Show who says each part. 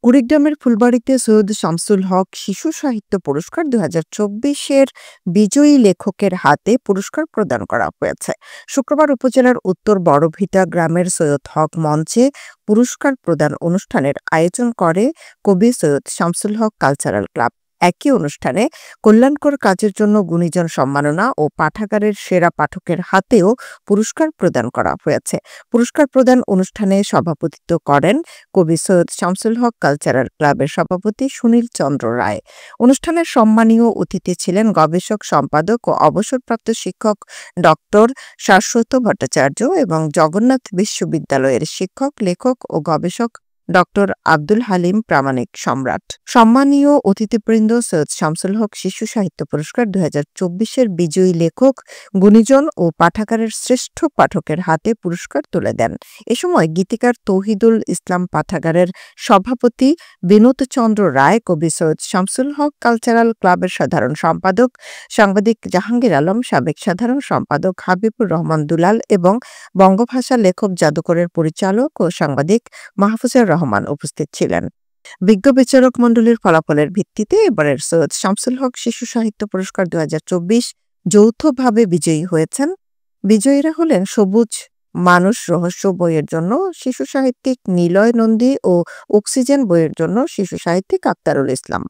Speaker 1: কুড়িগ্রামের ফুলবাড়ীতে সৈয়দ শামসুল হক শিশু সাহিত্য পুরস্কার ২০২৪-এর বিজয়ী লেখকের হাতে পুরস্কার প্রদান করা হয়েছে। শুক্রবার উপজেলার উত্তর বড়ভিটা গ্রামের সৈয়দ হক মঞ্চে পুরস্কার প্রদান অনুষ্ঠানের আয়োজন করে কবি সৈয়দ শামসুল হক কালচারাল ক্লাব। একই অনুষ্ঠানে কল্যাণকর কাজের জন্য গুণীজন সম্মাননা ও পাঠাগারের সেরা পাঠকের হাতেও পুরস্কার প্রদান করা হয়েছে। পুরস্কার প্রদান অনুষ্ঠানে সভাপতিত্ব করেন কবি সৈয়দ শামসুল হক কালচারাল ক্লাবের সভাপতি সুনীল চন্দ্র রায়। অনুষ্ঠানের সম্মানীয় অতিথি ছিলেন গবেষক, সম্পাদক ও অবসরপ্রাপ্ত শিক্ষক ডক্টর শাশ্বত ভট্টাচার্য এবং জগন্নাথ বিশ্ববিদ্যালয়ের শিক্ষক, লেখক ও গবেষক ডক্টর আব্দুল হালিম প্রামাণিক সম্রাট। সম্মানীয় অতিথিবৃন্দ সৈয়দ শামসুল হক শিশু সাহিত্য পুরস্কার ২০২৪-এর বিজয়ী লেখক, গুণীজন ও পাঠাগারের শ্রেষ্ঠ পাঠকের হাতে পুরস্কার তুলে দেন। এ সময় গীতিকার তৌহিদুল ইসলাম, পাঠাগারের সভাপতি বিনোদ চন্দ্র রায়, কবি সৈয়দ শামসুল হক কালচারাল ক্লাবের সাধারণ সম্পাদক সাংবাদিক জাহাঙ্গীর আলম, সাবেক সাধারণ সম্পাদক হাবিবুর রহমান দুলাল এবং বঙ্গভাষা লেখক জাদুঘরের পরিচালক ও সাংবাদিক মাহফুজুর রহমান উপস্থিত ছিলেন। বিজ্ঞ বিচারক মণ্ডলীর ফলাফলের ভিত্তিতে এবারের সৈয়দ শামসুল হক শিশু সাহিত্য পুরস্কার ২০২৪ যৌথভাবে বিজয়ী হয়েছেন। বিজয়ীরা হলেন সবুজ মানুষ রহস্য বইয়ের জন্য শিশু সাহিত্যিক নিলয় নন্দী ও অক্সিজেন বইয়ের জন্য শিশু সাহিত্যিক আক্তারুল ইসলাম।